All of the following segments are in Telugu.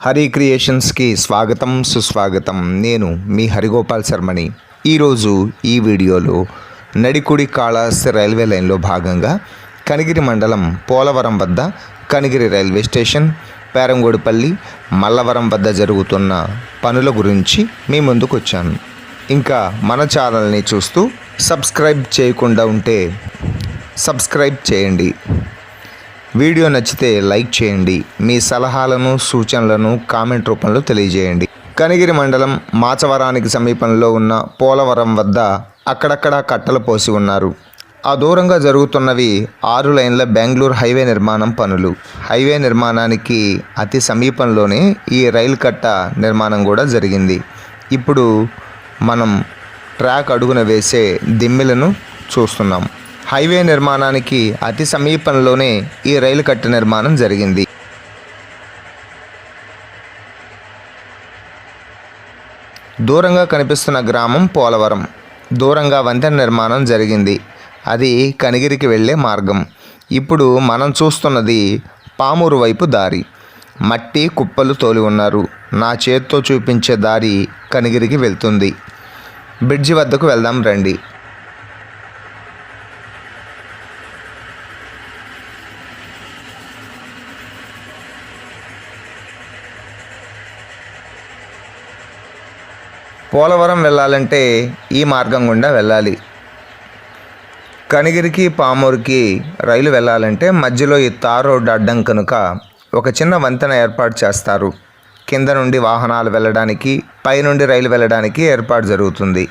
హరి క్రియేషన్స్కి స్వాగతం సుస్వాగతం. నేను మీ హరిగోపాల్ శర్మని. ఈరోజు ఈ వీడియోలో నడికుడి కాళహస్తి రైల్వే లైన్లో భాగంగా కనిగిరి మండలం పోలవరం వద్ద కనిగిరి రైల్వే స్టేషన్, పేరంగోడిపల్లి, మల్లవరం వద్ద జరుగుతున్న పనుల గురించి మీ ముందుకు వచ్చాను. ఇంకా మన ఛానల్ని చూస్తూ సబ్స్క్రైబ్ చేయకుండా ఉంటే సబ్స్క్రైబ్ చేయండి. వీడియో నచ్చితే లైక్ చేయండి. మీ సలహాలను సూచనలను కామెంట్ రూపంలో తెలియజేయండి. కనిగిరి మండలం మాచవరానికి సమీపంలో ఉన్న పోలవరం వద్ద అక్కడక్కడ కట్టలు పోసి ఉన్నారు. ఆ దూరంగా జరుగుతున్నవి 6 లైన్ల బెంగళూరు హైవే నిర్మాణం పనులు. హైవే నిర్మాణానికి అతి సమీపంలోనే ఈ రైలు కట్ట నిర్మాణం కూడా జరిగింది. ఇప్పుడు మనం ట్రాక్ అడుగున వేసే దిమ్మెలను చూస్తున్నాం. హైవే నిర్మాణానికి అతి సమీపంలోనే ఈ రైలు కట్ట నిర్మాణం జరిగింది. దూరంగా కనిపిస్తున్న గ్రామం పోలవరం. దూరంగా వంతెన నిర్మాణం జరిగింది. అది కనిగిరికి వెళ్ళే మార్గం. ఇప్పుడు మనం చూస్తున్నది పామూరు వైపు దారి. మట్టి కుప్పలు తోలి ఉన్నారు. నా చేత్తో చూపించే దారి కనిగిరికి వెళ్తుంది. బ్రిడ్జి వద్దకు వెళ్దాం రండి. పోలవరం వెళ్ళాలంటే ఈ మార్గం గుండా వెళ్ళాలి. కనిగిరికి పామూరుకి రైలు వెళ్ళాలంటే మధ్యలో ఈ తార్ రోడ్డు అడ్డం కనుక ఒక చిన్న వంతెన ఏర్పాటు చేస్తారు. కింద నుండి వాహనాలు వెళ్ళడానికి, పైనుండి రైలు వెళ్ళడానికి ఏర్పాటు జరుగుతుంది.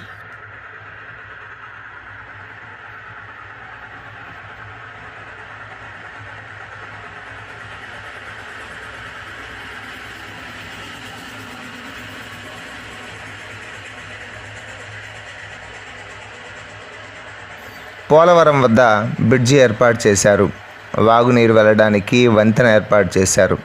పోలవరం వద్ద బ్రిడ్జి ఏర్పాటు చేశారు. వాగునీరు వెళ్ళడానికి వంతెన ఏర్పాటు చేశారు.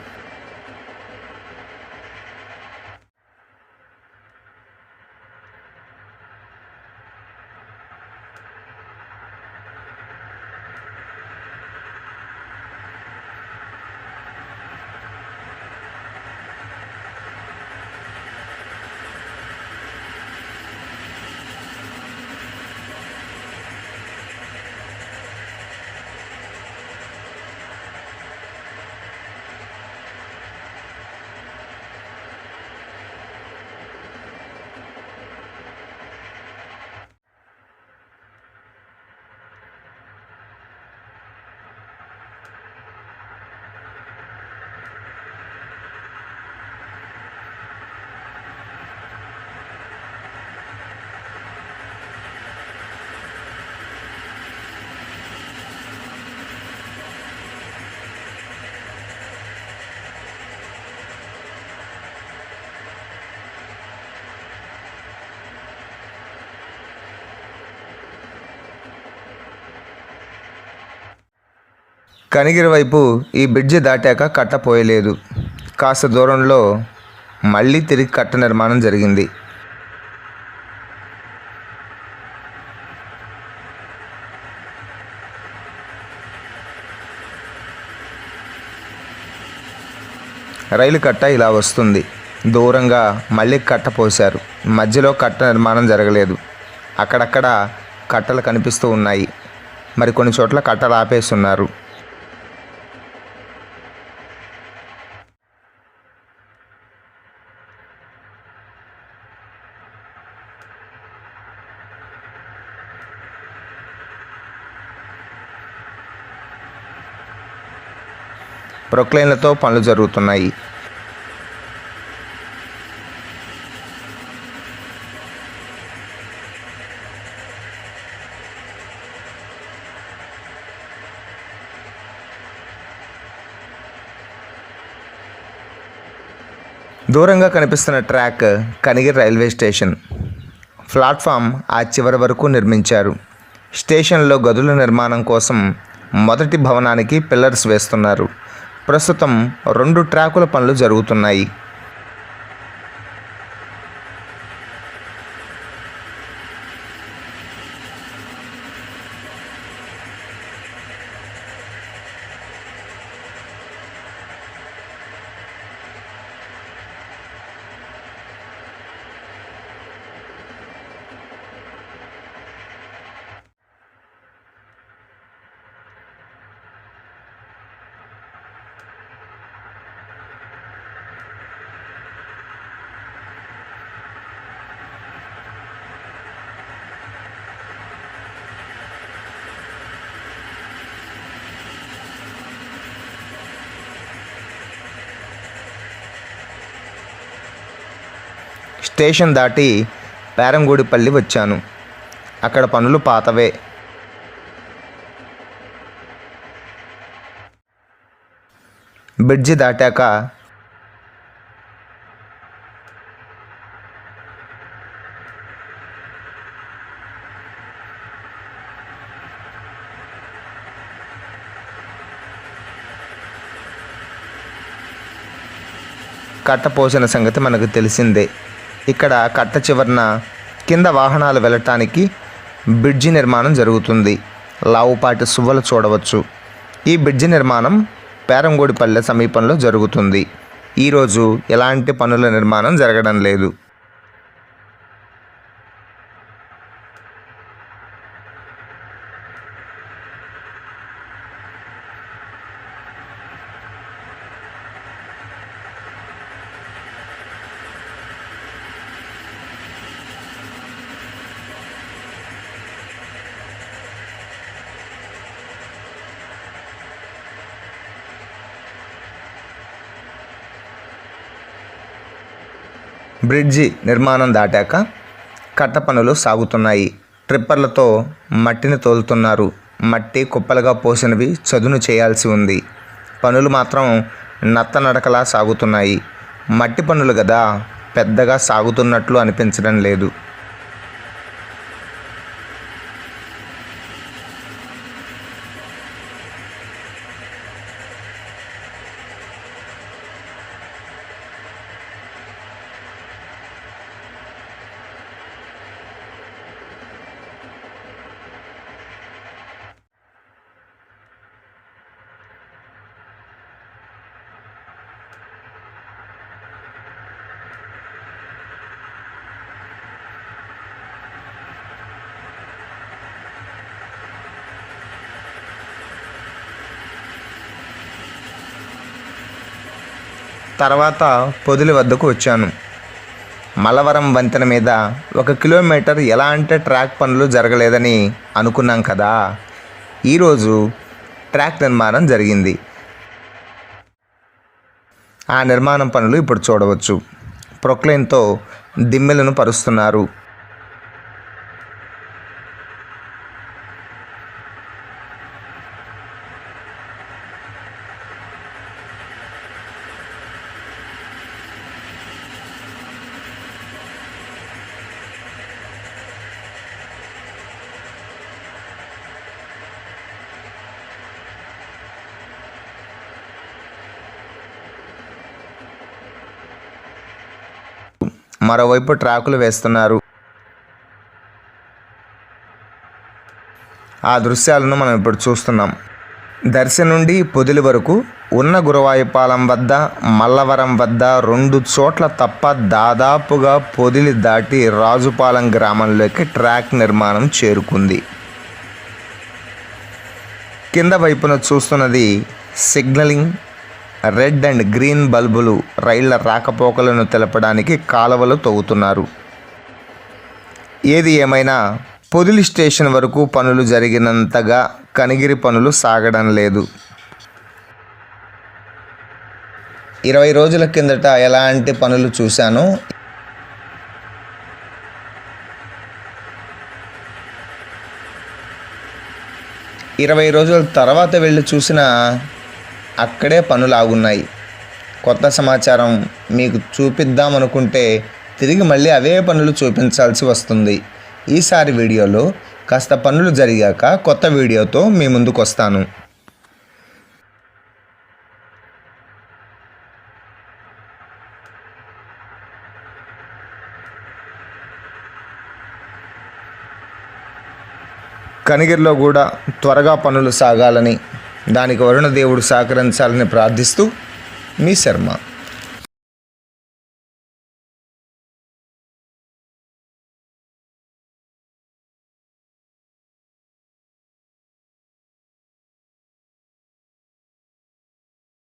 కనిగిరి వైపు ఈ బ్రిడ్జి దాటాక కట్ట పోయలేదు. కాస్త దూరంలో మళ్ళీ తిరిగి కట్ట నిర్మాణం జరిగింది. రైలు కట్ట ఇలా వస్తుంది. దూరంగా మళ్ళీ కట్ట పోశారు. మధ్యలో కట్ట నిర్మాణం జరగలేదు. అక్కడక్కడ కట్టలు కనిపిస్తూ ఉన్నాయి. మరికొన్ని చోట్ల కట్టలు ఆపేస్తున్నారు. ప్రొక్లైన్లతో పనులు జరుగుతున్నాయి. దూరంగా కనిపిస్తున్న track Kanigiri railway station. Platform ఆ చివరి వరకు నిర్మించారు. స్టేషన్లో గదుల నిర్మాణం కోసం మొదటి భవనానికి పిల్లర్స్ వేస్తున్నారు. ప్రస్తుతం 2 ట్రాకుల పనులు జరుగుతున్నాయి. స్టేషన్ దాటి పేరంగూడిపల్లి వచ్చాను. అక్కడ పనులు పాతవే. బ్రిడ్జి దాటాక కట్ట పోసిన సంగతి మనకు తెలిసిందే. ఇక్కడ కట్ట చివరన కింద వాహనాలు వెళ్ళటానికి బ్రిడ్జి నిర్మాణం జరుగుతుంది. లావుపాటి సువ్వలు చూడవచ్చు. ఈ బ్రిడ్జి నిర్మాణం పేరంగూడిపల్లె సమీపంలో జరుగుతుంది. ఈరోజు ఎలాంటి పనుల నిర్మాణం జరగడం లేదు. బ్రిడ్జి నిర్మాణం దాటాక కట్ట పనులు సాగుతున్నాయి. ట్రిప్పర్లతో మట్టిని తోలుతున్నారు. మట్టి కుప్పలుగా పోసినవి చదును చేయాల్సి ఉంది. పనులు మాత్రం నత్తనడకలా సాగుతున్నాయి. మట్టి పనులు కదా, పెద్దగా సాగుతున్నట్లు అనిపించడం లేదు. తర్వాత పొదిలి వద్దకు వచ్చాను. మలవరం వంతెన మీద 1 కిలోమీటర్ ఎలాంటి ట్రాక్ పనులు జరగలేదని అనుకున్నాం కదా. ఈరోజు ట్రాక్ నిర్మాణం జరిగింది. ఆ నిర్మాణం పనులు ఇప్పుడు చూడవచ్చు. ప్రొక్లైన్తో దిమ్మెలను పరుస్తున్నారు. మరోవైపు ట్రాకులు వేస్తున్నారు. ఆ దృశ్యాలను మనం ఇప్పుడు చూస్తున్నాం. దర్శి నుండి పొదిలి వరకు ఉన్న గురవాయిపాలెం వద్ద, మల్లవరం వద్ద 2 చోట్ల తప్ప దాదాపుగా పొదిలి దాటి రాజుపాలెం గ్రామంలోకి ట్రాక్ నిర్మాణం చేరుకుంది. కింద వైపున చూస్తున్నది సిగ్నలింగ్. రెడ్ అండ్ గ్రీన్ బల్బులు రైళ్ల రాకపోకలను తెలపడానికి కాలువలు తవ్వుతున్నారు. ఏది ఏమైనా పొదిలి స్టేషన్ వరకు పనులు జరిగినంతగా కనిగిరి పనులు సాగడం లేదు. 20 రోజుల కిందట ఎలాంటి పనులు చూశానో ఇరవై రోజుల తర్వాత వెళ్ళి చూసిన అక్కడే పనులు ఆగున్నాయి. కొత్త సమాచారం మీకు చూపిద్దామనుకుంటే తిరిగి మళ్ళీ అవే పనులు చూపించాల్సి వస్తుంది. ఈసారి వీడియోలో కాస్త పనులు జరిగాక కొత్త వీడియోతో మీ ముందుకు వస్తాను. కనిగిరిలో కూడా త్వరగా పనులు సాగాలని, దానికి వరుణ దేవుడు సహకరించాలని ప్రార్థిస్తూ మీ శర్మ.